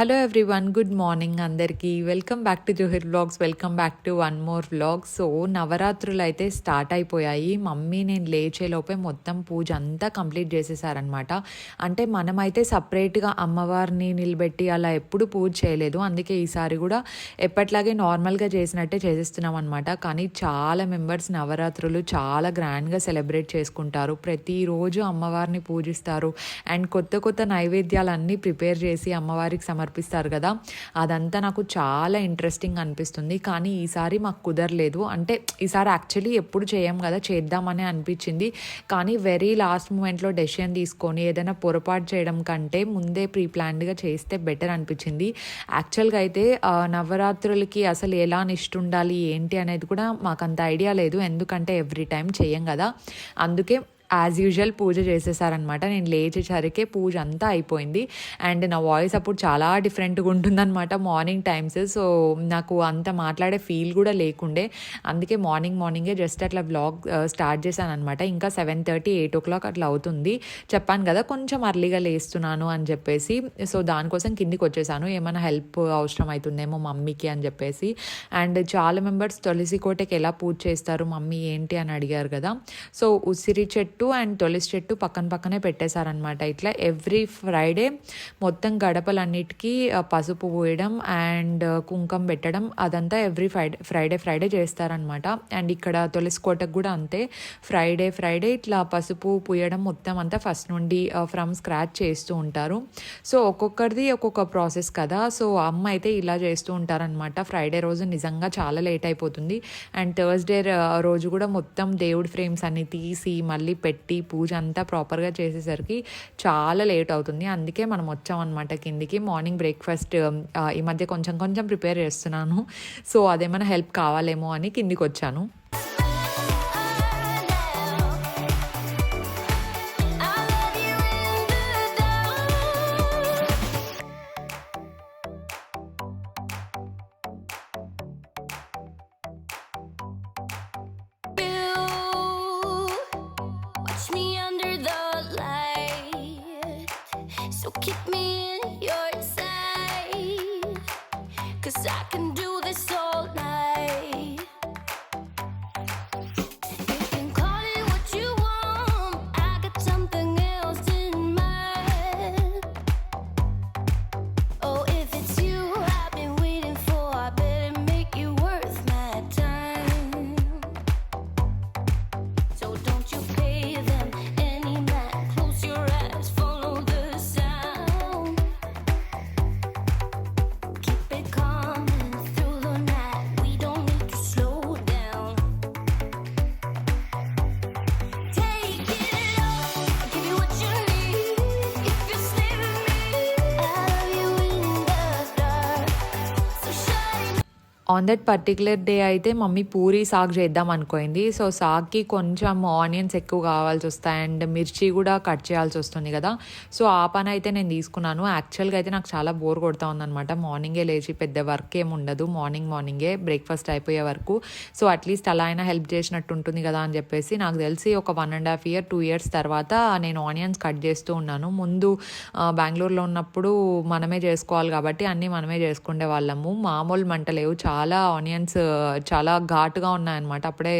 Hello everyone, good morning అందరికీ. Welcome back to Johir vlogs. Welcome back to one more vlog. So నవరాత్రులు అయితే start అయిపోయాయి. Mummy నేను లేచేలోపే మొత్తం పూజ అంతా కంప్లీట్ చేసేసారనమాట. అంటే మనమైతే సపరేట్గా అమ్మవారిని నిలబెట్టి అలా ఎప్పుడు పూజ చేయలేదు. అందుకే ఈసారి కూడా ఎప్పట్లాగే నార్మల్గా చేసినట్టే చేసేస్తున్నాం అనమాట. కానీ చాలా మెంబర్స్ నవరాత్రులు చాలా గ్రాండ్గా సెలబ్రేట్ చేసుకుంటారు. ప్రతిరోజు అమ్మవారిని పూజిస్తారు అండ్ కొత్త కొత్త నైవేద్యాలన్నీ ప్రిపేర్ చేసి అమ్మవారికి సమర్పిస్తారు కదా. అదంతా నాకు చాలా ఇంట్రెస్టింగ్ అనిపిస్తుంది. కానీ ఈసారి మాకు కుదరలేదు. అంటే ఈసారి యాక్చువల్లీ ఎప్పుడు చేయం కదా, చేద్దామని అనిపించింది. కానీ వెరీ లాస్ట్ మూమెంట్లో డెసిషన్ తీసుకొని ఏదైనా పొరపాటు చేయడం కంటే ముందే ప్రీ ప్లాన్డ్గా చేస్తే బెటర్ అనిపించింది. యాక్చువల్గా అయితే నవరాత్రులకి అసలు ఎలా నిష్ట ఉండాలి ఏంటి అనేది కూడా మాకు అంత ఐడియా లేదు. ఎందుకంటే ఎవ్రీ టైం చేయం కదా. అందుకే యాజ్ యూజువల్ పూజ చేసేసారనమాట. నేను లేచేసరికే పూజ అంతా అయిపోయింది. అండ్ నా వాయిస్ అప్పుడు చాలా డిఫరెంట్గా ఉంటుందన్నమాట మార్నింగ్ టైమ్స్. సో నాకు అంత మాట్లాడే ఫీల్ కూడా లేకుండే. అందుకే మార్నింగే జస్ట్ అట్లా వ్లాగ్ స్టార్ట్ చేశాను అనమాట. ఇంకా 7:30, 8 o'clock అట్లా అవుతుంది. చెప్పాను కదా కొంచెం అర్లీగా లేస్తున్నాను అని చెప్పేసి. సో దానికోసం కిందికి వచ్చేసాను. ఏమైనా హెల్ప్ అవసరం అవుతుందేమో మమ్మీకి అని చెప్పేసి. అండ్ చాలా మెంబర్స్ తులసి కోటకి ఎలా పూజ చేస్తారు మమ్మీ ఏంటి అని అడిగారు కదా. సో ఉసిరి చెట్టు అండ్ తులసి చెట్టు పక్కనే పెట్టేశారనమాట. ఇట్లా ఎవ్రీ ఫ్రైడే మొత్తం గడపలన్నిటికీ పసుపు పోయడం అండ్ కుంకం పెట్టడం అదంతా ఎవ్రీ ఫ్రైడే చేస్తారనమాట. అండ్ ఇక్కడ తులసి కోటకు కూడా అంతే. ఫ్రైడే ఇట్లా పసుపు పూయడం మొత్తం అంతా ఫస్ట్ నుండి ఫ్రమ్ స్క్రాచ్ చేస్తూ ఉంటారు. సో ఒక్కొక్కరిది ఒక్కొక్క ప్రాసెస్ కదా. సో అమ్మ అయితే ఇలా చేస్తూ ఉంటారనమాట. ఫ్రైడే రోజు నిజంగా చాలా లేట్ అయిపోతుంది. అండ్ థర్స్డే రోజు కూడా మొత్తం దేవుడి ఫ్రేమ్స్ అన్ని తీసి మళ్ళీ పెట్టి పూజ అంతా ప్రాపర్గా చేసేసరికి చాలా లేట్ అవుతుంది. అందుకే మనం వచ్చామన్నమాట కిందికి. మార్నింగ్ బ్రేక్ఫాస్ట్ ఈ మధ్య కొంచెం ప్రిపేర్ చేస్తున్నాను. సో అదేమైనా హెల్ప్ కావాలేమో అని కిందికి వచ్చాను. So keep me in your sight, 'cause I can do this all night. You can call it what you want, I got something else in mind. Oh, if it's you I've been waiting for, I better make you worth my time. So don't you pay them any mind, close your eyes, follow the sound. Keep it coming through the night, we don't need to slow down. Take it all, I'll give you what you need. If you stay with me, I'll love you in the dark. So shine. On that particular day అయితే mummy puri సాగ్ చేద్దాం అనుకోయింది. So సాగ్కి కొంచెం onions ఎక్కువ కావాల్సి వస్తాయి and మిర్చి కూడా cut చేయాల్సి వస్తుంది కదా. సో ఆ పని అయితే నేను తీసుకున్నాను. యాక్చువల్గా అయితే నాకు చాలా బోర్ కొడతా ఉందన్నమాట. మార్నింగే లేచి పెద్ద వర్క్ ఏమి ఉండదు. మార్నింగే బ్రేక్ఫాస్ట్ అయిపోయే వరకు. సో అట్లీస్ట్ అలా అయినా హెల్ప్ చేసినట్టు ఉంటుంది కదా అని చెప్పేసి నాకు తెలిసి ఒక 1.5 year 2 years తర్వాత నేను ఆనియన్స్ కట్ చేస్తూ ఉన్నాను. ముందు బెంగళూరులో ఉన్నప్పుడు మనమే చేసుకోవాలి కాబట్టి అన్నీ మనమే చేసుకునే వాళ్ళము. మామూలు మంట లేవు. చాలా ఆనియన్స్ చాలా ఘాటుగా ఉన్నాయన్నమాట. అప్పుడే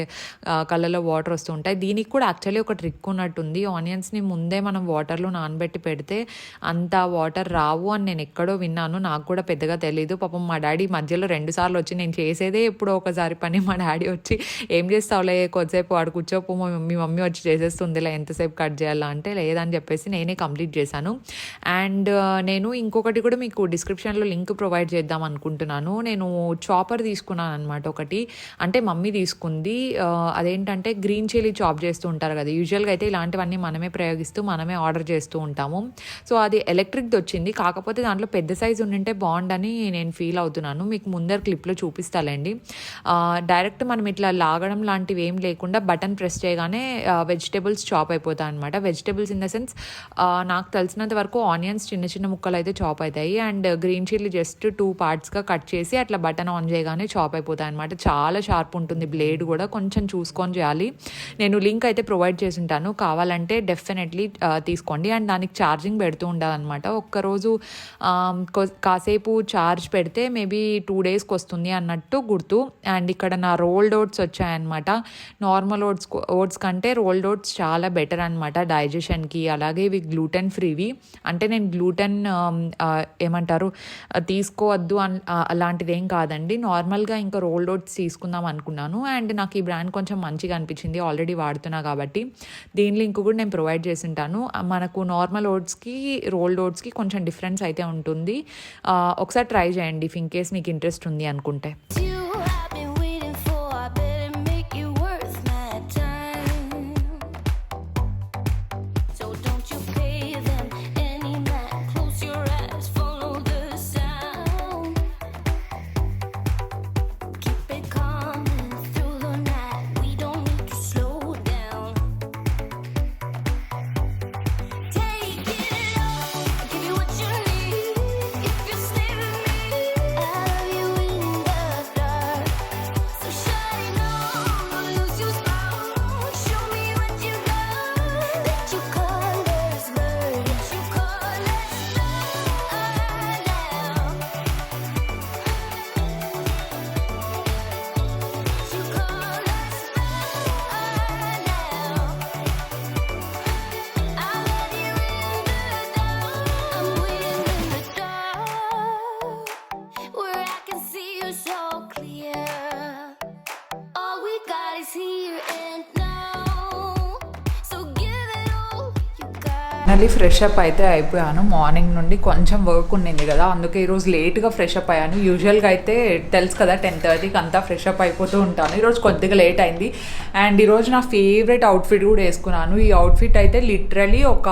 కళ్ళలో వాటర్ వస్తూ ఉంటాయి. దీనికి కూడా యాక్చువల్లీ ఒక ట్రిక్ ఉన్నట్టుంది. ఆనియన్స్ని ముందే మనం వాటర్లో నానబెట్టి పెడితే అంత వాటర్ రావు అని నేను ఎక్కడో విన్నాను. నాకు కూడా పెద్దగా తెలీదు. పాపం మా డాడీ మధ్యలో 2 సార్లు వచ్చి, నేను చేసేదే ఎప్పుడో ఒకసారి పని, మా డాడీ వచ్చి ఏం చేస్తావులే కొద్దిసేపు వాడు కూర్చోపు, మీ మమ్మీ వచ్చి చేసేస్తుందిలే ఎంతసేపు కట్ చేయాలా అంటే లేదని చెప్పేసి నేనే కంప్లీట్ చేశాను. అండ్ నేను ఇంకొకటి కూడా మీకు డిస్క్రిప్షన్లో లింక్ ప్రొవైడ్ చేద్దాం అనుకుంటున్నాను. నేను చాపర్ తీసుకున్నాను అనమాట ఒకటి. అంటే మమ్మీ తీసుకుంది. అదేంటంటే గ్రీన్ చిల్లీ చాప్ చేస్తూ ఉంటారు కదా. యూజువల్గా అయితే ఇలాంటివన్నీ మనమే ప్రయోగిస్తూ మనమే ఆర్డర్ చేస్తూ ఉంటాము. సో అది ఎలక్ట్రిక్ది వచ్చింది. కాకపోతే దాంట్లో పెద్ద సైజు ఉండింటే బాగుండని నేను ఫీల్ అవుతున్నాను. మీకు ముందర క్లిప్లో చూపిస్తాలేండి. డైరెక్ట్ మనం ఇట్లా లాగడం లాంటివి ఏం లేకుండా బటన్ ప్రెస్ చేయగానే వెజిటేబుల్స్ చాప్ అయిపోతాయి అనమాట. వెజిటేబుల్స్ ఇన్ ద సెన్స్ నాకు తెలిసినంత వరకు ఆనియన్స్ చిన్న ముక్కలు అయితే చాప్ అవుతాయి. అండ్ గ్రీన్ చిల్లీ జస్ట్ 2 partsగా కట్ చేసి అట్లా బటన్ ఆన్ చేయగానే చాప్ అయిపోతాయి అనమాట. చాలా షార్ప్ ఉంటుంది బ్లేడ్ కూడా, కొంచెం చూసుకొని చేయాలి. నేను లింక్ అయితే ప్రొవైడ్ చేసి ఉంటాను, కావాలంటే డెఫినెట్లీ తీసుకోండి. అండ్ దానికి ఛార్జింగ్ పెడుతూ ఉండాలన్నమాట. ఒక్కరోజు కాసేపు ఛార్జ్ పెడితే మేబీ 2 డేస్కి వస్తుంది అన్నట్టు గుర్తు. అండ్ ఇక్కడ నా రోల్డ్ ఓట్స్ వచ్చాయన్నమాట. నార్మల్ ఓట్స్ కంటే రోల్డ్ ఓట్స్ చాలా బెటర్ అనమాట డైజెషన్కి. అలాగే ఇవి గ్లూటెన్ ఫ్రీవి, అంటే నేను గ్లూటెన్ ఏమంటారు తీసుకోవద్దు అలాంటిది ఏం కాదండి. నార్మల్గా ఇంకా రోల్డ్ ఓట్స్ తీసుకుందాం అనుకున్నాను. అండ్ నాకు ఈ బ్రాండ్ కొంచెం మంచిగా అనిపించింది, ఆల్రెడీ వాడుతున్నా కాబట్టి. దీని లింక్ కూడా నేను ప్రొవైడ్ చేసి ఉంటాను. మనకు నార్మల్ ఓట్స్కి రోల్డ్ ఓట్స్కి కొంచెం డిఫరెన్స్ అయితే ఉంటుంది. ఒకసారి ట్రై చేయండి ఇఫ్ ఇన్ కేస్ మీకు ఇంట్రెస్ట్ ఉంది అనుకుంటే. You have been waiting for, I better make you worth my time. So don't you pay them any mind. Close your eyes, follow the sound. Keep it coming through the night. We don't need to slow down. Take it all, give you what you need. If you stay with me, I love you in the dark. So shine on, lose your spark. Show me what you got. Let your colors burn. Let your colors burn now. Let your colors burn now. I love you in the dark. I'm waiting in the dark, where I can see you so clear. All we got is here and now. So give it all you got. మళ్ళీ fresh up అయితే అయిపోయాను. Morning నుండి కొంచెం work ఉండింది కదా, అందుకే ఈరోజు లేట్గా ఫ్రెష్ అప్ అయ్యాను. యూజువల్గా అయితే తెలుసు కదా 10:30కి అంతా ఫ్రెష్ అప్ అయిపోతూ ఉంటాను. ఈరోజు కొద్దిగా లేట్ అయింది. అండ్ ఈరోజు నా ఫేవరెట్ అవుట్ఫిట్ కూడా వేసుకున్నాను. ఈ అవుట్ఫిట్ అయితే లిటరలీ ఒక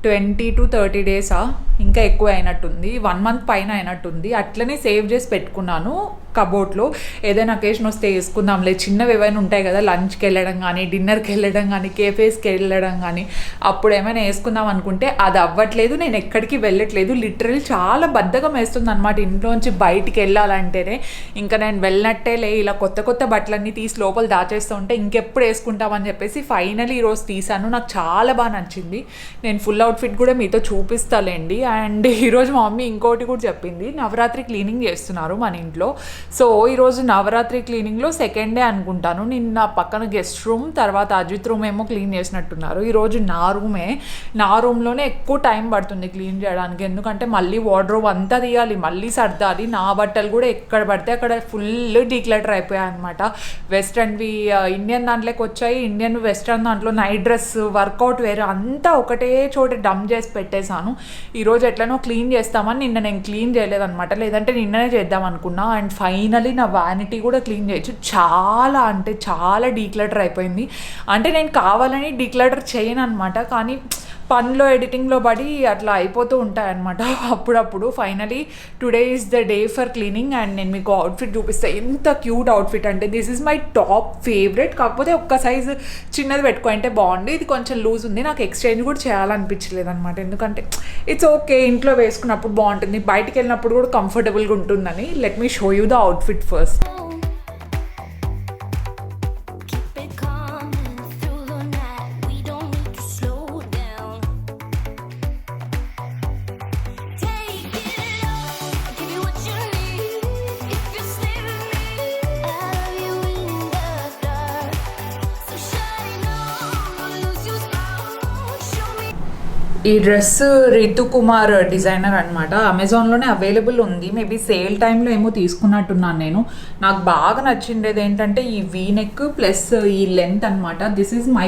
20 to 30 డేసా ఇంకా ఎక్కువ అయినట్టుంది, 1 month పైన అయినట్టుంది. అట్లనే సేవ్ చేసి పెట్టుకున్నాను కబోర్డ్లో. ఏదైనా అకేషన్ వస్తే వేసుకుందాంలే, చిన్నవి ఏవైనా ఉంటాయి కదా, లంచ్కి వెళ్ళడం కానీ, డిన్నర్కి వెళ్ళడం కానీ, కేఫేస్కి వెళ్ళడం కానీ, అప్పుడు ఏమైనా వేసుకుందాం అనుకుంటే అది అవ్వట్లేదు. నేను ఎక్కడికి వెళ్ళట్లేదు, లిటరల్లీ చాలా బద్ధకం వేస్తుంది అనమాట ఇంట్లోంచి బయటికి వెళ్ళాలంటేనే. ఇంకా నేను వెళ్ళినట్టేలే, ఇలా కొత్త కొత్త బట్టలన్నీ తీసి లోపల దాచేస్తూ ఉంటే ఇంకెప్పుడు వేసుకుంటామని చెప్పేసి ఫైనలీ ఈరోజు తీసాను. నాకు చాలా బాగా నచ్చింది. నేను ఫుల్ అవుట్ఫిట్ కూడా మీతో చూపిస్తాలేండి. అండ్ ఈరోజు మా మమ్మీ ఇంకోటి కూడా చెప్పింది, నవరాత్రి క్లీనింగ్ చేస్తున్నారు మన ఇంట్లో. సో ఈరోజు నవరాత్రి క్లీనింగ్లో సెకండ్ డే అనుకుంటాను. నిన్న పక్కన గెస్ట్ రూమ్, తర్వాత అజిత్ రూమ్ ఏమో క్లీన్ చేసినట్టున్నారు. ఈరోజు నా రూమ్లోనే ఎక్కువ టైం పడుతుంది క్లీన్ చేయడానికి, ఎందుకంటే మళ్ళీ వార్డ్రోబ్ అంతా తీయాలి, మళ్ళీ సర్దాలి. నా బట్టలు కూడా ఎక్కడ పడితే అక్కడ ఫుల్ డీక్లటర్ అయిపోయాయి అనమాట. వెస్ట్రన్వి ఇండియన్ దాంట్లోకి వచ్చాయి, ఇండియన్ వెస్ట్రన్ దాంట్లో నైట్ డ్రెస్, వర్కౌట్ వేర్ అంతా ఒకటే చోట డంప్ చేసి పెట్టేశాను. ఈరోజు ఎట్లనో క్లీన్ చేస్తామని నిన్న నేను క్లీన్ చేయలేదన్నమాట, లేదంటే నిన్ననే చేద్దాం అనుకున్నా. అండ్ ఫైనలీ నా వ్యానిటీ కూడా క్లీన్ చేయొచ్చు. చాలా అంటే చాలా డీక్లటర్ అయిపోయింది. అంటే నేను కావాలని డీక్లటర్ చేయను అనమాట, కానీ పనిలో ఎడిటింగ్లో పడి అట్లా అయిపోతూ ఉంటాయన్నమాట అప్పుడప్పుడు. Finally today is the day for cleaning. And నేను మీకు అవుట్ఫిట్ చూపిస్తాను. ఎంత క్యూట్ అవుట్ఫిట్ అంటే, this is my top favourite. కాకపోతే ఒక్క సైజు చిన్నది పెట్టుకుంటే బాగుంది, ఇది కొంచెం లూజ్ ఉంది. నాకు ఎక్స్చేంజ్ కూడా చేయాలనిపించలేదు అనమాట, ఎందుకంటే ఇట్స్ ఓకే, ఇంట్లో వేసుకున్నప్పుడు బాగుంటుంది, బయటికి వెళ్ళినప్పుడు కూడా కంఫర్టబుల్గా ఉంటుందని. Let me show you the outfit first. Keep it coming through the night. We don't need to slow down. Take it all, give you what you need. If you stay with me, I love you in the dark. So shine on, lose your spark. Show me. ఈ dress Ritu Kumar designer అనమాట. అమెజాన్లోనే available ఉంది, maybe sale టైంలో ఏమో తీసుకున్నట్టున్నాను నేను. నాకు బాగా నచ్చిండేది ఏంటంటే ఈ వీ నెక్ ప్లస్ ఈ లెంత్ అనమాట. This is my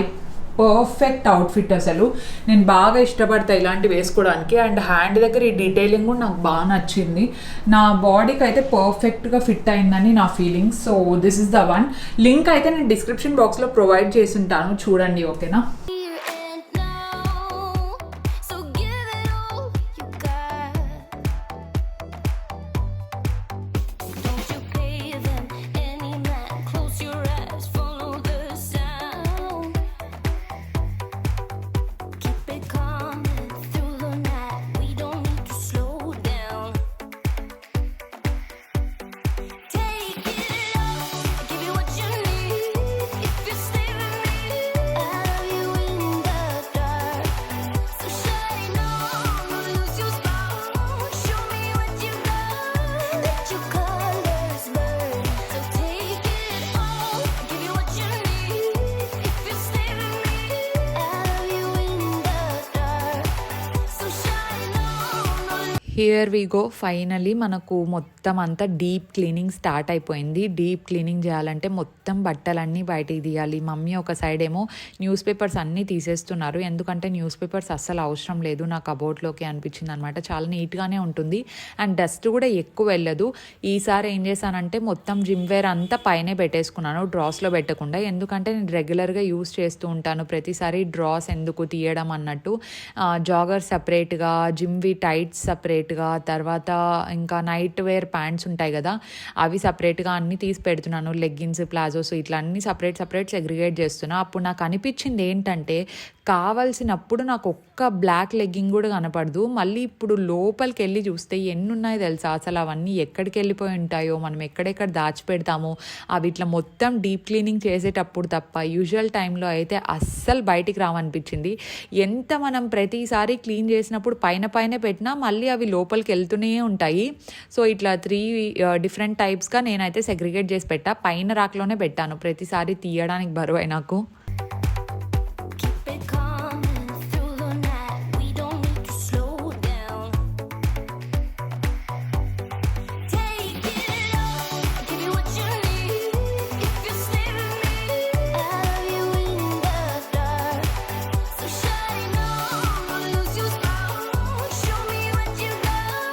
perfect outfit. అసలు నేను బాగా ఇష్టపడతా ఇలాంటివి వేసుకోవడానికి. అండ్ హ్యాండ్ దగ్గర ఈ డీటెయిలింగ్ కూడా నాకు బాగా నచ్చింది. నా బాడీకి అయితే పర్ఫెక్ట్గా ఫిట్ అయిందని నా feeling. So this is the one. Link అయితే నేను డిస్క్రిప్షన్ బాక్స్లో ప్రొవైడ్ చేసి ఉంటాను, చూడండి, ఓకేనా. Here and now. So give it all you got. Don't you pay them any mind. Close your eyes, follow the sound. Keep it coming through the night. We don't need to slow down. Take here we go. Finally మనకు మొత్తం అంతా deep cleaning start అయిపోయింది. Deep cleaning చేయాలంటే మొత్తం బట్టలన్నీ బయటికి తీయాలి. Mummy ఒక సైడ్ ఏమో న్యూస్ పేపర్స్ అన్నీ తీసేస్తున్నారు, ఎందుకంటే న్యూస్ పేపర్స్ అస్సలు అవసరం లేదు నా కబోర్డ్లోకి అనిపించింది అనమాట. చాలా నీట్గానే ఉంటుంది అండ్ డస్ట్ కూడా ఎక్కువ వెళ్ళదు. ఈసారి ఏం చేశానంటే మొత్తం జిమ్ వేర్ అంతా పైనే పెట్టేసుకున్నాను, డ్రాస్లో పెట్టకుండా. ఎందుకంటే నేను రెగ్యులర్గా యూస్ చేస్తూ ఉంటాను, ప్రతిసారి డ్రాస్ ఎందుకు తీయడం అన్నట్టు. జాగర్ సపరేట్గా, జిమ్వి టైట్స్ సపరేట్గా, తర్వాత ఇంకా నైట్ వేర్ ప్యాంట్స్ ఉంటాయి కదా అవి సపరేట్గా అన్నీ తీసి పెడుతున్నాను. లెగ్గిన్స్, ప్లాజోస్ ఇట్లా అన్నీ సపరేట్ సెగ్రిగేట్ చేస్తున్నా. అప్పుడు నాకు అనిపించింది ఏంటంటే కావాల్సినప్పుడు నాకు ఒక్క బ్లాక్ లెగ్గింగ్ కూడా కనపడదు. మళ్ళీ ఇప్పుడు లోపలికి వెళ్ళి చూస్తే ఎన్ని ఉన్నాయో తెలుసా, అసలు అవన్నీ ఎక్కడికి వెళ్ళిపోయి ఉంటాయో, మనం ఎక్కడెక్కడ దాచిపెడతామో అవి ఇట్లా మొత్తం డీప్ క్లీనింగ్ చేసేటప్పుడు తప్ప యూజువల్ టైంలో అయితే అస్సలు బయటికి రావనిపించింది. ఎంత మనం ప్రతిసారి క్లీన్ చేసినప్పుడు పైన పెట్టినా మళ్ళీ అవి లోపలికి వెళ్తూనే ఉంటాయి. సో ఇట్లా 3 డిఫరెంట్ టైప్స్గా నేనైతే సెగ్రిగేట్ చేసి పెట్టా. పైన రాక్లోనే పెట్టాను, ప్రతిసారి తీయడానికి బరువై నాకు. Keep it coming through the night. We don't need to slow down. Take it all, give you what you need. If you stay with me, I'll love you in the dark. So shine on, don't lose your spark. Show me what you got.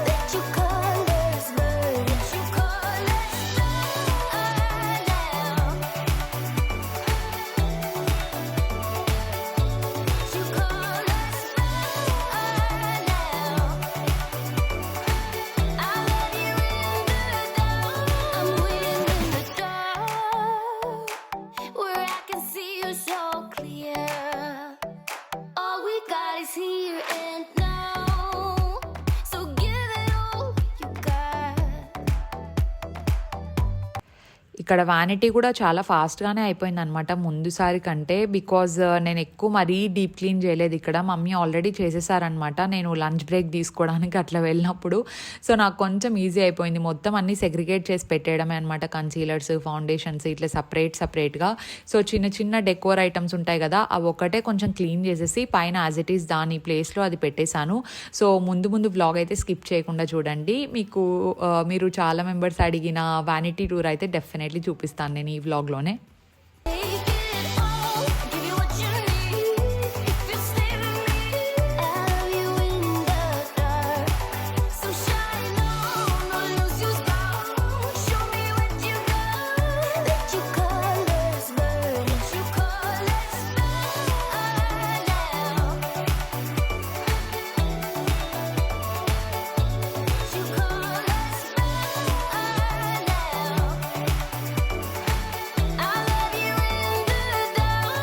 Let your colors burn. Let your colors burn now. You call us now. I love you in the dark. I'm waiting in the dark, where I can see you so clear. All we got is here and now. So give it all you got. ఇక్కడ vanity కూడా చాలా ఫాస్ట్గానే అయిపోయింది అనమాట ముందుసారి కంటే. Because నేను ఎక్కువ మరీ deep clean చేయలేదు ఇక్కడ, మమ్మీ ఆల్రెడీ చేసేసారనమాట నేను లంచ్ బ్రేక్ తీసుకోవడానికి అట్లా వెళ్ళినప్పుడు. సో నాకు కొంచెం ఈజీ అయిపోయింది, మొత్తం అన్నీ సెగ్రిగేట్ చేసి పెట్టేయడమే అనమాట. కన్సీలర్స్, ఫౌండేషన్స్ ఇట్లా సపరేట్గా. సో చిన్న డెకోర్ ఐటమ్స్ ఉంటాయి కదా అవి ఒకటే కొంచెం క్లీన్ చేసేసి పైన యాజ్ ఇట్ ఈస్ దాని ప్లేస్లో అది పెట్టేశాను. సో ముందు వ్లాగ్ అయితే స్కిప్ చేయకుండా చూడండి. మీరు చాలా మెంబర్స్ అడిగిన వ్యానిటీ టూర్ అయితే డెఫినెట్లీ చూపిస్తాను నేను ఈ వ్లాగ్లోనే. Take it all, give you what you need. If you stay with me, I'll love you in the dark. So shine on, don't lose your spark. Show me what you got. Let your colors burn. Let your colors burn now. Your colors burn now. I love you in the dark.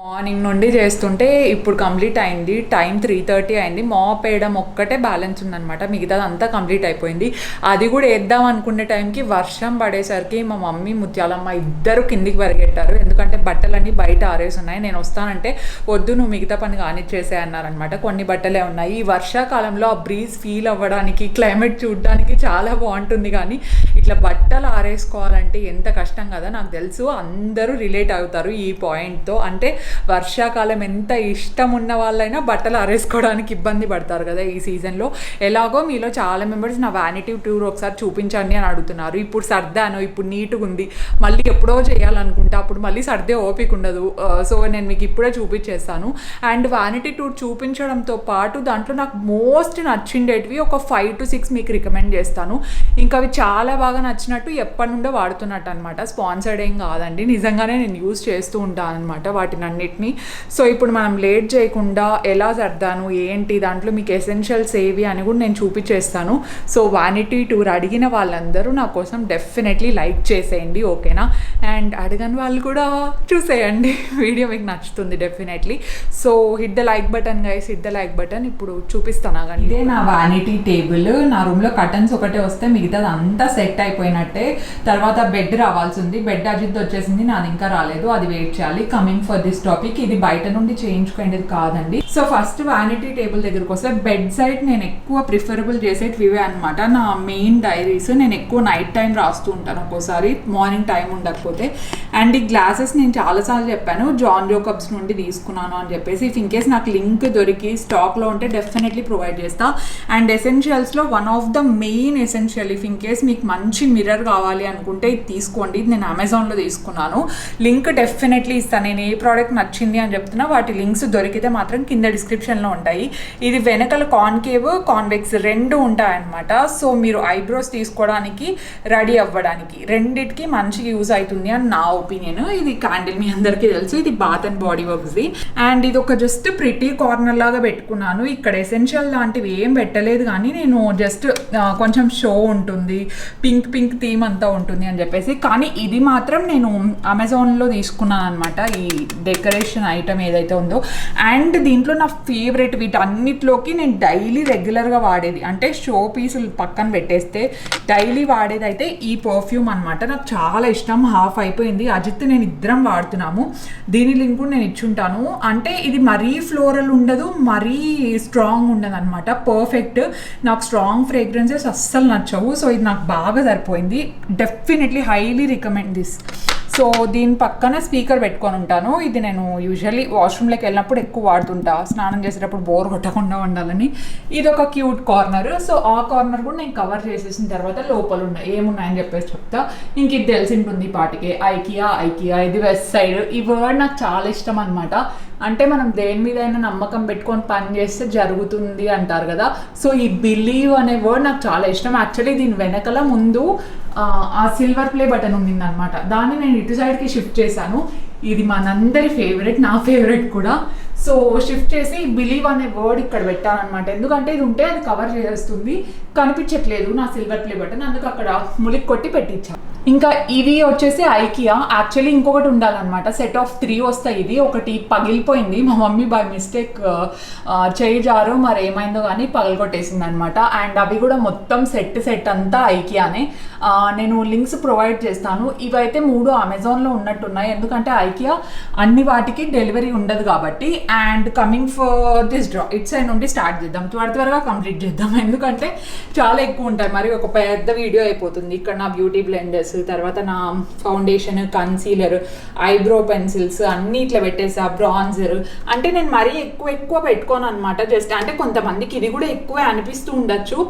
Morning నుండి చేస్తుంటే ఇప్పుడు complete అయింది. Time 3:30 అయింది. MOP వేయడం ఒక్కటే balance ఉందనమాట, మిగతాది అంతా కంప్లీట్ అయిపోయింది. అది కూడా వేద్దాం అనుకునే టైంకి వర్షం పడేసరికి మా మమ్మీ, ముత్యాలమ్మ ఇద్దరు కిందికి పరిగెట్టారు, ఎందుకంటే బట్టలన్నీ బయట ఆరేసి ఉన్నాయి. నేను వస్తానంటే వద్దు నువ్వు మిగతా పని కానిచ్చేసే అన్నారనమాట. కొన్ని బట్టలే ఉన్నాయి. ఈ వర్షాకాలంలో ఆ బ్రీజ్ ఫీల్ అవ్వడానికి, క్లైమేట్ చూడడానికి చాలా బాగుంటుంది, కానీ ఇట్లా బట్టలు ఆరేసుకోవాలంటే ఎంత కష్టం కదా. నాకు తెలుసు అందరూ రిలేట్ అవుతారు ఈ పాయింట్తో. అంటే వర్షాకాలం ఎంత ఇష్టం ఉన్న వాళ్ళైనా బట్టలు ఆరేసుకోవడానికి ఇబ్బంది పడతారు కదా ఈ సీజన్లో. ఎలాగో మీలో చాలా మెంబర్స్ నా వ్యానిటీ టూర్ ఒకసారి చూపించండి అని అడుగుతున్నారు. ఇప్పుడు సర్దాను, ఇప్పుడు నీట్గా ఉంది, మళ్ళీ ఎప్పుడో చేయాలనుకుంటా అప్పుడు మళ్ళీ సర్దే ఓపిక ఉండదు. సో నేను మీకు ఇప్పుడే చూపించేస్తాను. అండ్ వ్యానిటీ టూర్ చూపించడంతో పాటు దాంట్లో నాకు మోస్ట్ నచ్చిండేటివి ఒక 5 to 6 మీకు రికమెండ్ చేస్తాను. ఇంకా అవి చాలా బాగా నచ్చినట్టు ఎప్పటి నుండో వాడుతున్నట్టు అనమాట, స్పాన్సర్డ్ ఏం కాదండి, నిజంగానే నేను యూజ్ చేస్తూ ఉంటాను అనమాట వాటిని అన్నిటినీ. సో ఇప్పుడు మనం లేట్ చేయకుండా ఎలా సర్దాను ఏంటి, దాంట్లో మీకు ఎసెన్షియల్స్ ఏవి అని కూడా నేను చూపించేస్తాను. సో వ్యానిటీ టూర్ అడిగిన వాళ్ళందరూ నా కోసం డెఫినెట్లీ లైక్ చేసేయండి, ఓకేనా? అండ్ అడగని వాళ్ళు కూడా చూసేయండి, వీడియో మీకు నచ్చుతుంది definitely. So hit the like button guys, hit the like button. ఇప్పుడు చూపిస్తాను కానీ ఇదే నా వ్యానిటీ టేబుల్. నా రూమ్లో కర్టన్స్ ఒకటే వస్తే మిగతాది అంతా సెట్ అయిపోయినట్టే. తర్వాత బెడ్ రావాల్సి ఉంది, బెడ్ అజిత్ వచ్చేసింది, నాది ఇంకా రాలేదు, అది వెయిట్ చేయాలి. Coming for this topic, topic. ఇది బయట నుండి చేయించుకునేది కాదండి. సో ఫస్ట్ వ్యానిటీ టేబుల్ దగ్గరకు వస్తే బెడ్ సైడ్ నేను ఎక్కువ ప్రిఫరబుల్ చేసేవి ఇవే అనమాట. నా మెయిన్ డైరీస్ నేను ఎక్కువ నైట్ టైం రాస్తూ ఉంటాను, ఒక్కోసారి మార్నింగ్ టైం ఉండకపోతే. అండ్ ఈ గ్లాసెస్ నేను చాలాసార్లు చెప్పాను జాన్ జోకబ్స్ నుండి తీసుకున్నాను అని చెప్పేసి. ఇఫ్ ఇన్ కేస్ నాకు లింక్ దొరికి స్టాక్లో ఉంటే డెఫినెట్లీ ప్రొవైడ్ చేస్తా. అండ్ ఎసెన్షియల్స్లో one of the main essential, if in case మీకు మంచి మిర్రర్ కావాలి అనుకుంటే ఇది తీసుకోండి. ఇది నేను అమెజాన్లో తీసుకున్నాను. లింక్ డెఫినెట్లీ ఇస్తాను. నేను ఏ ప్రోడక్ట్ నచ్చింది అని చెప్తున్నా, వాటి లింక్స్ దొరికితే మాత్రం కింద డిస్క్రిప్షన్లో ఉంటాయి. ఇది వెనకాల కాన్కేవ్ కాన్వెక్స్ రెండు ఉంటాయన్నమాట. సో మీరు ఐబ్రోస్ తీసుకోవడానికి రెడీ అవ్వడానికి రెండిటికి మంచిగా యూజ్ అవుతుంది అని నా ఒపీనియన్. ఇది క్యాండిల్ మీ అందరికీ తెలుసు, ఇది బాత్ అండ్ బాడీ వర్క్స్ది. అండ్ ఇది ఒక జస్ట్ ప్రిటీ కార్నర్ లాగా పెట్టుకున్నాను. ఇక్కడ ఎసెన్షియల్ లాంటివి ఏం పెట్టలేదు, కానీ నేను జస్ట్ కొంచెం షో ఉంటుంది, పింక్ పింక్ థీమ్ అంతా ఉంటుంది అని చెప్పేసి. కానీ ఇది మాత్రం నేను అమెజాన్లో తీసుకున్నాను అనమాట, ఈ డెకరేషన్ ఐటమ్ ఏదైతే ఉందో. అండ్ దీంట్లో నా ఫేవరెట్ వీటన్నిటిలోకి నేను డైలీ రెగ్యులర్గా వాడేది, అంటే షో పీసులు పక్కన పెట్టేస్తే డైలీ వాడేది అయితే ఈ పర్ఫ్యూమ్ అనమాట. నాకు చాలా ఇష్టం. హాఫ్ అయిపోయింది, అజిత్ నేను ఇద్దరం వాడుతున్నాము. దీని లింక్ కూడా నేను ఇచ్చుంటాను. అంటే ఇది మరీ ఫ్లోరల్ ఉండదు, మరీ స్ట్రాంగ్ ఉండదు అనమాట, పర్ఫెక్ట్. నాకు స్ట్రాంగ్ ఫ్రేగ్రెన్సెస్ అస్సలు నచ్చవు. సో ఇది నాకు బాగా సరిపోయింది. Definitely highly recommend this. So దీని పక్కన స్పీకర్ పెట్టుకొని ఉంటాను. ఇది నేను యూజువల్లీ వాష్రూమ్లోకి వెళ్ళినప్పుడు ఎక్కువ వాడుతుంటా, స్నానం చేసేటప్పుడు బోర్ కొట్టకుండా ఉండాలని. ఇది ఒక క్యూట్ కార్నర్. సో ఆ కార్నర్ కూడా నేను కవర్ చేసేసిన తర్వాత లోపల ఉన్నాయి ఏమున్నాయని చెప్పేసి చెప్తా. ఇంక ఇది తెలిసి ఉంటుంది పాటికే, ఐకియా. ఇది వెస్ట్ సైడ్. ఈ వర్డ్ నాకు చాలా ఇష్టం అనమాట. అంటే మనం దేని మీద అయినా నమ్మకం పెట్టుకొని పని చేస్తే జరుగుతుంది అంటారు కదా. సో ఈ బిలీవ్ అనే వర్డ్ నాకు చాలా ఇష్టం. యాక్చువల్లీ దీని వెనకల ముందు ఆ సిల్వర్ ప్లే బటన్ ఉండిందనమాట, దాన్ని నేను ఇటు సైడ్కి షిఫ్ట్ చేశాను. ఇది మనందరి ఫేవరెట్, నా ఫేవరెట్ కూడా. సో షిఫ్ట్ చేసి బిలీవ్ అనే వర్డ్ ఇక్కడ పెట్టానమాట. ఎందుకంటే ఇది ఉంటే అది కవర్ చేస్తుంది, కనిపించట్లేదు నా సిల్వర్ ప్లే బటన్, అందుకు అక్కడ ములికి కొట్టి పెట్టించాను. ఇంకా ఇవి వచ్చేసి ఐకియా. యాక్చువల్లీ ఇంకొకటి ఉండాలన్నమాట, సెట్ ఆఫ్ 3 వస్తాయి. ఇది ఒకటి పగిలిపోయింది, మా మమ్మీ బై మిస్టేక్ చేయి జారు మరి ఏమైందో కానీ పగలగొట్టేసింది అనమాట. అండ్ అవి కూడా మొత్తం సెట్ అంతా ఐకియానే. నేను లింక్స్ ప్రొవైడ్ చేస్తాను. ఇవైతే 3 అమెజాన్లో ఉన్నట్టున్నాయి, ఎందుకంటే ఐకియా అన్ని వాటికి డెలివరీ ఉండదు కాబట్టి. And coming for this draw, it side నుండి స్టార్ట్ చేద్దాం, త్వరగా కంప్లీట్ చేద్దాం, ఎందుకంటే చాలా ఎక్కువ ఉంటాయి, మరి ఒక పెద్ద వీడియో అయిపోతుంది. ఇక్కడ నా బ్యూటీ బ్లెండర్స్, తర్వాత నా ఫౌండేషన్, కన్సీలర్, ఐబ్రో పెన్సిల్స్ అన్నీ ఇట్లా పెట్టేసా, బ్రాన్జర్. అంటే నేను మరీ ఎక్కువ పెట్టుకోను అనమాట. జస్ట్ అంటే కొంతమందికి ఇది కూడా ఎక్కువే అనిపిస్తూ ఉండొచ్చు,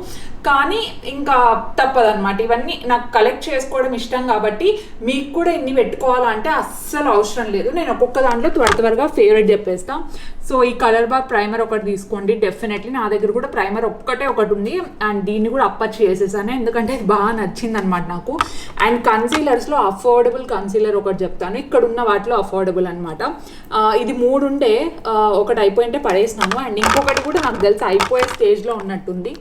కానీ ఇంకా తప్పదనమాట. ఇవన్నీ నాకు కలెక్ట్ చేసుకోవడం ఇష్టం కాబట్టి మీకు కూడా ఇన్ని పెట్టుకోవాలంటే అస్సలు అవసరం లేదు. నేను ఒక్కొక్క దాంట్లో త్వరగా ఫేవరెట్ చెప్పేస్తాను. సో ఈ కలర్ బార్ ప్రైమర్ ఒకటి తీసుకోండి డెఫినెట్లీ. నా దగ్గర కూడా ప్రైమర్ ఒకటి ఉంది, అండ్ దీన్ని కూడా అప్పచ్చి చేసేసాను ఎందుకంటే ఇది బాగా నచ్చింది అనమాట నాకు. అండ్ కన్సీలర్స్లో అఫోర్డబుల్ కన్సీలర్ ఒకటి చెప్తాను, ఇక్కడ ఉన్న వాటిలో అఫోర్డబుల్ అనమాట. ఇది 3 ఉంటే ఒకటి అయిపోయింటే పడేసినాను, అండ్ ఇంకొకటి కూడా నాకు తెలిసి అయిపోయే స్టేజ్లో ఉన్నట్టుంది.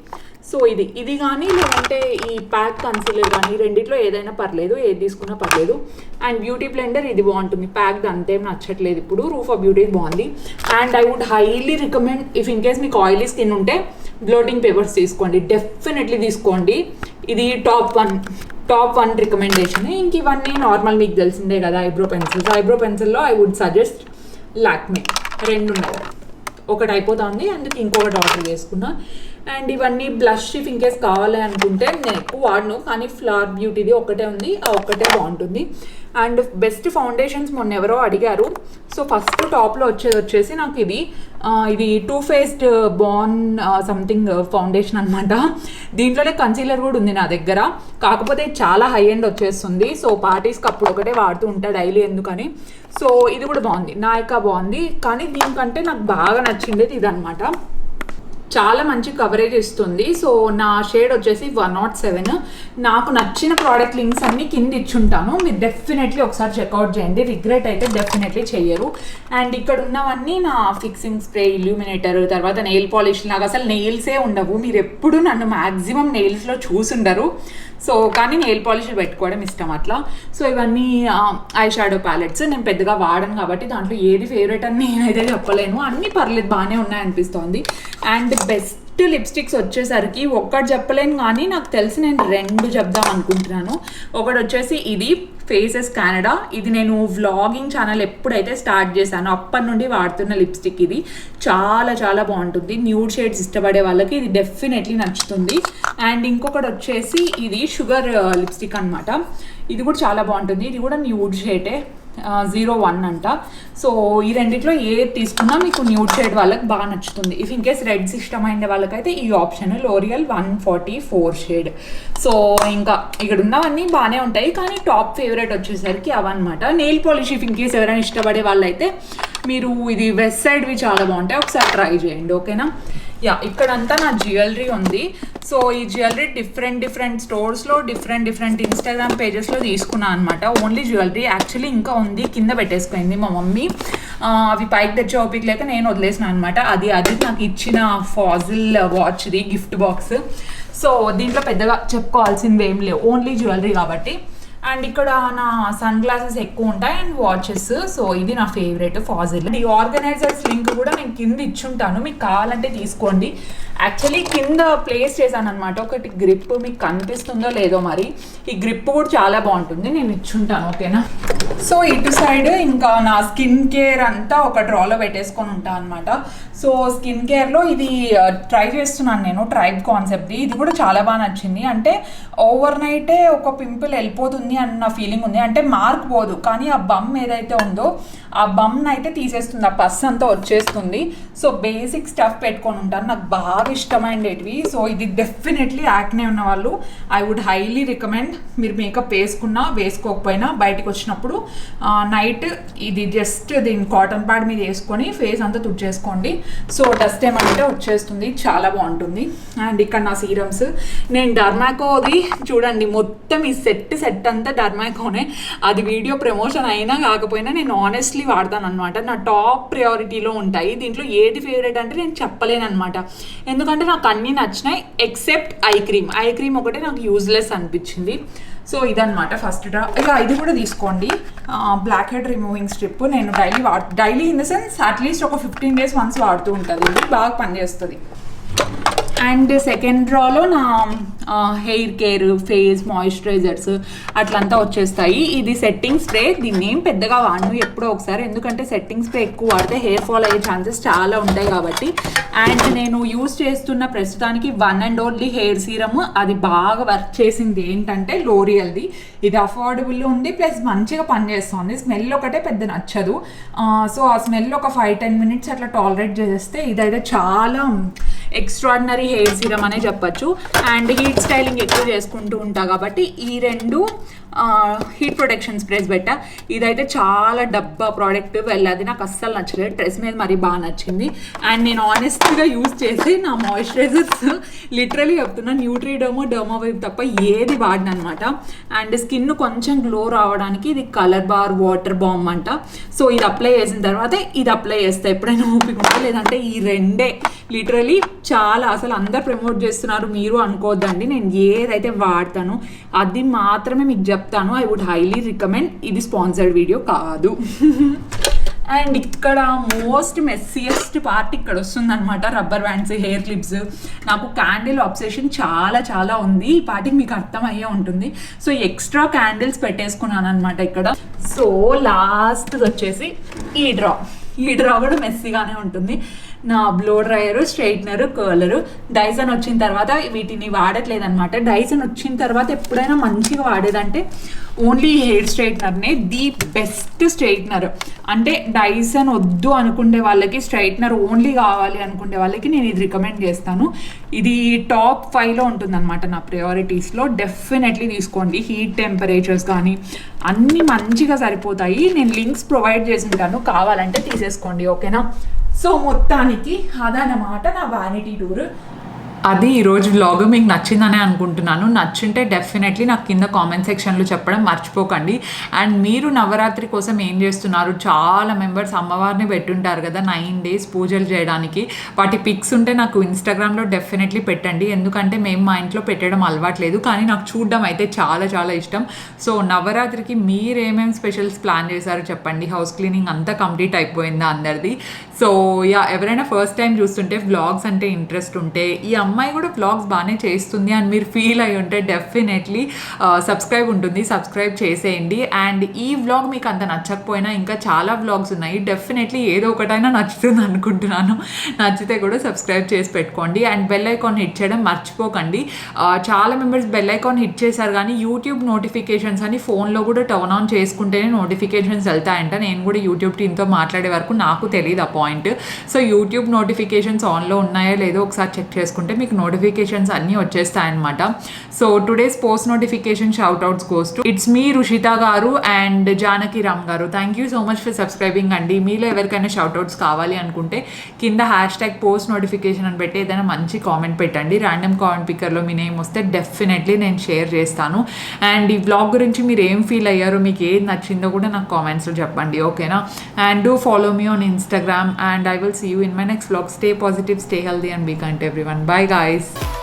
సో ఇది కానీ లేదంటే ఈ ప్యాక్ కన్సీలర్ కానీ రెండిట్లో ఏదైనా పర్లేదు, ఏది తీసుకున్నా పర్లేదు. అండ్ బ్యూటీ బ్లెండర్ ఇది బాగుంటుంది, ప్యాక్డ్ అంతేం నచ్చట్లేదు ఇప్పుడు. రూఫ్ ఆఫ్ బ్యూటీ బాగుంది. And I would highly recommend, if in case మీకు ఆయిలీ స్కిన్ ఉంటే బ్లోటింగ్ పేపర్స్ తీసుకోండి, డెఫినెట్లీ తీసుకోండి. ఇది టాప్ వన్ రికమెండేషన్. ఇంక ఇవన్నీ నార్మల్ మీకు తెలిసిందే కదా, ఐబ్రో పెన్సిల్లో ఐ వుడ్ సజెస్ట్ లాక్మే. 2 ఉన్నాయి, ఒకటి అయిపోతుంది అందుకు ఇంకొకటి ఆర్డర్ చేసుకున్నా. అండ్ ఇవన్నీ బ్లష్ ఇఫ్ ఇన్ కేస్ కావాలి అనుకుంటే నేను ఎక్కువ వాడను, కానీ ఫ్లవర్ బ్యూటీది ఒక్కటే ఉంది, ఆ ఒక్కటే బాగుంటుంది. అండ్ బెస్ట్ ఫౌండేషన్స్ మొన్న ఎవరో అడిగారు. సో ఫస్ట్ టాప్లో వచ్చేసి నాకు ఇది టూ ఫేస్డ్ బాన్ సంథింగ్ ఫౌండేషన్ అనమాట. దీంట్లోనే కన్సీలర్ కూడా ఉంది నా దగ్గర, కాకపోతే చాలా హై ఎండ్ వచ్చేస్తుంది. సో పార్టీస్కి అప్పుడు ఒకటే వాడుతూ ఉంటా డైలీ ఎందుకని. సో ఇది కూడా బాగుంది, నాయకా బాగుంది. కానీ దీనికంటే నాకు బాగా నచ్చింది ఇదనమాట, చాలా మంచి కవరేజ్ ఇస్తుంది. సో నా షేడ్ వచ్చేసి 107. నాకు నచ్చిన ప్రోడక్ట్ లింక్స్ అన్నీ కింద ఇచ్చుంటాను, మీరు డెఫినెట్లీ ఒకసారి చెక్అవుట్ చేయండి, రిగ్రెట్ అయితే డెఫినెట్లీ చెయ్యరు. అండ్ ఇక్కడ ఉన్నవన్నీ నా ఫిక్సింగ్ స్ప్రే, ఇల్యూమినేటర్, తర్వాత నెయిల్ పాలిష్. నాకు అసలు నెయిల్సే ఉండవు, మీరు ఎప్పుడు నన్ను మ్యాక్సిమం నెయిల్స్లో చూసుండరు. సో కానీ నెయిల్ పాలిష్ పెట్టుకోవడం ఇష్టం అట్లా. సో ఇవన్నీ ఐ షాడో ప్యాలెట్స్, నేను పెద్దగా వాడను కాబట్టి దాంట్లో ఏది ఫేవరెట్ అని నేనైతే చెప్పలేను, అన్నీ పర్లేదు బాగానే ఉన్నాయనిపిస్తోంది. అండ్ బెస్ట్ లిప్స్టిక్స్ వచ్చేసరికి ఒక్కటి చెప్పలేను కానీ నాకు తెలిసి నేను 2 చెప్దాం అనుకుంటున్నాను. ఒకటి వచ్చేసి ఇది ఫేసెస్ కెనడా. ఇది నేను వ్లాగింగ్ ఛానల్ ఎప్పుడైతే స్టార్ట్ చేశానో అప్పటి నుండి వాడుతున్న లిప్స్టిక్. ఇది చాలా చాలా బాగుంటుంది. న్యూడ్ షేడ్స్ ఇష్టపడే వాళ్ళకి ఇది డెఫినెట్లీ నచ్చుతుంది. అండ్ ఇంకొకటి వచ్చేసి ఇది షుగర్ లిప్స్టిక్ అనమాట. ఇది కూడా చాలా బాగుంటుంది. ఇది కూడా న్యూడ్ షేడే, 01 అంట. సో ఈ రెండిట్లో ఏది తీసుకున్నా మీకు న్యూడ్ షేడ్ వాళ్ళకి బాగా నచ్చుతుంది. ఇఫ్ ఇన్ కేస్ రెడ్స్ ఇష్టమైన వాళ్ళకైతే ఈ ఆప్షన్ లోరియల్ 144 షేడ్. సో ఇంకా ఇక్కడ ఉన్నవన్నీ బాగానే ఉంటాయి కానీ టాప్ ఫేవరెట్ వచ్చేసరికి అవన్నమాట. Nail polish if in case ఎవరైనా ఇష్టపడే వాళ్ళైతే మీరు ఇది వెస్ట్ సైడ్వి చాలా బాగుంటాయి, ఒకసారి ట్రై చేయండి. ఓకేనా? ఇక్కడంతా నా జ్యువెలరీ ఉంది. సో ఈ జ్యువెలరీ డిఫరెంట్ స్టోర్స్లో డిఫరెంట్ ఇన్స్టాగ్రామ్ పేజెస్లో తీసుకున్నాను అనమాట. ఓన్లీ జ్యువెలరీ యాక్చువల్లీ ఇంకా ఉంది, కింద పెట్టేసుకుంది మా మమ్మీ. అవి పైకి తెచ్చే ఓపిక లేక నేను వదిలేసిన అనమాట. అది నాకు ఇచ్చిన ఫాజిల్ వాచ్ది గిఫ్ట్ బాక్స్. సో దీంట్లో పెద్దగా చెప్పుకోవాల్సింది ఏం లేవు, ఓన్లీ జ్యువెలరీ కాబట్టి. అండ్ ఇక్కడ నా సన్ గ్లాసెస్ ఎక్కువ ఉంటాయి అండ్ వాచెస్. సో ఇది నా ఫేవరెట్ ఫాజిల్. ఈ ఆర్గనైజర్స్ లింక్ కూడా నేను కింద ఇచ్చుంటాను, మీకు కావాలంటే తీసుకోండి. యాక్చువల్లీ కింద ప్లేస్ చేశాను అనమాట ఒకటి గ్రిప్, మీకు కనిపిస్తుందో లేదో మరి. ఈ గ్రిప్ కూడా చాలా బాగుంటుంది, నేను ఇచ్చుంటాను. ఓకేనా? సో ఇటు సైడ్ ఇంకా నా స్కిన్ కేర్ అంతా ఒక డ్రాలో పెట్టేసుకొని ఉంటాను అనమాట. సో స్కిన్ కేర్లో ఇది ట్రై చేస్తున్నాను నేను, ట్రైబ్ కాన్సెప్ట్ది. ఇది కూడా చాలా బాగా నచ్చింది. అంటే ఓవర్ నైటే ఒక పింపుల్ వెళ్ళిపోతుంది అన్న ఫీలింగ్ ఉంది. అంటే మార్క్ పోదు కానీ ఆ బమ్ ఏదైతే ఉందో ఆ బమ్ని అయితే తీసేస్తుంది, ఆ పస్ అంతా వచ్చేస్తుంది. సో బేసిక్ స్టఫ్ పెట్టుకొని ఉంటాను, నాకు బాగా ఇష్టమైనవి. సో ఇది డెఫినెట్లీ యాక్నే ఉన్న వాళ్ళు ఐ వుడ్ హైలీ రికమెండ్. మీరు మేకప్ వేసుకున్నా వేసుకోకపోయినా బయటకు వచ్చినప్పుడు నైట్ ఇది జస్ట్ దీని కాటన్ ప్యాడ్ మీద వేసుకొని ఫేస్ అంతా తుడిచేసుకోండి. సో డస్ట్ ఏమంటే వచ్చేస్తుంది, చాలా బాగుంటుంది. అండ్ ఇక్కడ నా సీరమ్స్, నేను డర్మాకోది చూడండి మొత్తం ఈ సెట్ అంతా డర్మాకోనే. అది వీడియో ప్రమోషన్ అయినా కాకపోయినా నేను ఆనెస్ట్లీ వాడతాను అనమాట. నా టాప్ ప్రయారిటీలో ఉంటాయి. దీంట్లో ఏది ఫేవరెట్ అంటే నేను చెప్పలేను అనమాట, ఎందుకంటే నాకు అన్నీ నచ్చినాయి ఎక్సెప్ట్ ఐ క్రీమ్ ఒకటే నాకు యూజ్లెస్ అనిపించింది. సో ఇదనమాట ఫస్ట్ డ్రా. ఇక ఇది కూడా తీసుకోండి, బ్లాక్ హెడ్ రిమూవింగ్ స్ట్రిప్. నేను daily in the sense at least ఒక 15 days వన్స్ వాడుతూ ఉంటుంది, ఇది బాగా పనిచేస్తుంది. అండ్ సెకండ్ డ్రాలో నా హెయిర్ కేర్, ఫేస్ మాయిశ్చరైజర్స్ అట్లంతా వచ్చేస్తాయి. ఇది సెట్టింగ్ స్ప్రే, దీన్ని ఏం పెద్దగా వాడను, ఎప్పుడో ఒకసారి. ఎందుకంటే సెట్టింగ్ స్ప్రే ఎక్కువ వాడితే హెయిర్ ఫాల్ అయ్యే ఛాన్సెస్ చాలా ఉంటాయి కాబట్టి. అండ్ నేను యూజ్ చేస్తున్న ప్రస్తుతానికి 1 and only హెయిర్ సీరమ్. అది బాగా వర్క్ చేసింది ఏంటంటే లోరియల్ది. ఇది అఫోర్డబుల్ ఉంది, ప్లస్ మంచిగా పనిచేస్తుంది. స్మెల్ ఒకటే పెద్ద నచ్చదు. సో ఆ స్మెల్ ఒక 5-10 minutes అట్లా టాలరేట్ చేస్తే ఇదైతే చాలా ఎక్స్ట్రాడినరీ హెయిర్ సీరమ్ అనే చెప్పచ్చు. అండ్ హీట్ స్టైలింగ్ ఎక్కువ చేసుకుంటూ ఉంటా కాబట్టి ఈ 2 హీట్ ప్రొటెక్షన్ స్ప్రేస్ పెట్టా. ఇదైతే చాలా డబ్బా ప్రోడక్ట్, వెళ్ళది నాకు అస్సలు నచ్చలేదు. డ్రెస్ మీద మరీ బాగా నచ్చింది. అండ్ నేను ఆనెస్ట్గా యూజ్ చేసి నా మాయిశ్చరైజర్స్ లిటరలీ చెప్తున్నా డర్మావైవ్ తప్ప ఏది వాడిన అనమాట. అండ్ స్కిన్ కొంచెం గ్లో రావడానికి ఇది కలర్ బార్ వాటర్ బాంబ్ అంట. సో ఇది అప్లై చేసిన తర్వాత ఇది అప్లై చేస్తా ఎప్పుడైనా ఓపిక ఉంటే, లేదంటే ఈ 2 లిటరలీ చాలా అసలు అందరు ప్రమోట్ చేస్తున్నారు మీరు అనుకోవద్దండి. నేను ఏదైతే వాడతానో అది మాత్రమే మీకు చెప్తాను. I would highly recommend. ఇది స్పాన్సర్డ్ వీడియో కాదు. అండ్ ఇక్కడ మోస్ట్ మెస్సియస్ట్ పార్ట్ ఇక్కడ వస్తుందన్నమాట, రబ్బర్ బ్యాండ్స్, హెయిర్ క్లిప్స్. నాకు క్యాండిల్ అబ్సెషన్ చాలా చాలా ఉంది, ఈ పార్టీకి మీకు అర్థమయ్యే ఉంటుంది. సో ఎక్స్ట్రా క్యాండిల్స్ పెట్టేసుకున్నాను అనమాట ఇక్కడ. సో లాస్ట్ వచ్చేసి ఈ డ్రా కూడా మెస్సీగానే ఉంటుంది. నా బ్లో డ్రైయరు, స్ట్రైట్నర్, కర్లరు. డైసన్ వచ్చిన తర్వాత వీటిని వాడట్లేదు అనమాట. డైసన్ వచ్చిన తర్వాత ఎప్పుడైనా మంచిగా వాడేదంటే ఓన్లీ హెయిర్ స్ట్రైట్నర్నే, ది బెస్ట్ స్ట్రైట్నర్. అంటే డైసన్ వద్దు అనుకునే వాళ్ళకి, స్ట్రైట్నర్ ఓన్లీ కావాలి అనుకునే వాళ్ళకి నేను ఇది రికమెండ్ చేస్తాను. ఇది టాప్ 5లో ఉంటుందన్నమాట నా ప్రయారిటీస్లో. డెఫినెట్లీ తీసుకోండి. హీట్ టెంపరేచర్స్ కానీ అన్నీ మంచిగా సరిపోతాయి. నేను లింక్స్ ప్రొవైడ్ చేసి ఉంటాను, కావాలంటే తీసేసుకోండి. ఓకేనా? సో మొత్తానికి అదనమాట నా వ్యానిటీ టూర్. అది ఈరోజు వ్లాగ్ మీకు నచ్చిందనే అనుకుంటున్నాను. నచ్చుంటే డెఫినెట్లీ నాకు కింద కామెంట్ సెక్షన్లో చెప్పడం మర్చిపోకండి. అండ్ మీరు నవరాత్రి కోసం ఏం చేస్తున్నారు? చాలా మెంబర్స్ అమ్మవారిని పెట్టుంటారు కదా 9 days పూజలు చేయడానికి. వాటి పిక్స్ ఉంటే నాకు ఇన్స్టాగ్రామ్లో డెఫినెట్లీ పెట్టండి, ఎందుకంటే మేము మా ఇంట్లో పెట్టడం అలవాట్లేదు, కానీ నాకు చూడడం అయితే చాలా చాలా ఇష్టం. సో నవరాత్రికి మీరు ఏమేమి స్పెషల్స్ ప్లాన్ చేశారో చెప్పండి. హౌస్ క్లీనింగ్ అంతా కంప్లీట్ అయిపోయిందా అందరిది? సో యా, ఎవరైనా ఫస్ట్ టైం చూస్తుంటే వ్లాగ్స్ అంటే ఇంట్రెస్ట్ ఉంటే, ఈ అమ్మాయి కూడా వ్లాగ్స్ బాగానే చేస్తుంది అని మీరు ఫీల్ అయి ఉంటే డెఫినెట్లీ సబ్స్క్రైబ్ ఉంటుంది, సబ్స్క్రైబ్ చేసేయండి. అండ్ ఈ వ్లాగ్ మీకు అంత నచ్చకపోయినా ఇంకా చాలా వ్లాగ్స్ ఉన్నాయి, డెఫినెట్లీ ఏదో ఒకటైనా నచ్చుతుంది అనుకుంటున్నాను. నచ్చితే కూడా సబ్స్క్రైబ్ చేసి పెట్టుకోండి అండ్ బెల్ ఐకాన్ హిట్ చేయడం మర్చిపోకండి. చాలా మెంబర్స్ బెల్ ఐకాన్ హిట్ చేశారు కానీ యూట్యూబ్ నోటిఫికేషన్స్ అని ఫోన్లో కూడా టర్న్ ఆన్ చేసుకుంటేనే నోటిఫికేషన్స్ వెళ్తాయంట. నేను కూడా యూట్యూబ్ టీంతో మాట్లాడే వరకు నాకు తెలియదు ఆ పాయింట్. సో యూట్యూబ్ నోటిఫికేషన్స్ ఆన్లో ఉన్నాయో లేదో ఒకసారి చెక్ చేసుకుంటే మీకు నోటిఫికేషన్స్ అన్నీ వచ్చేస్తాయన్నమాట. So today's post notification shout outs goes to it's మీ Rushitha garu and Janaki Ram garu. Thank you so much for subscribing అండి. మీలో ఎవరికైనా షౌట్ అవుట్స్ కావాలి అనుకుంటే కింద #పోస్ట్ నోటిఫికేషన్ అని పెట్టి ఏదైనా మంచి కామెంట్ పెట్టండి. ర్యాండమ్ కామెంట్ పిక్కర్లో మీ నేమ్ వస్తే డెఫినెట్లీ నేను షేర్ చేస్తాను. అండ్ ఈ వ్లాగ్ గురించి మీరు ఏం ఫీల్ అయ్యారో, మీకు ఏది నచ్చిందో కూడా నాకు కామెంట్స్లో చెప్పండి, ఓకేనా? And do follow me on Instagram and I will see you in my next vlog. Stay positive, stay healthy and be kind to everyone. Bye guys.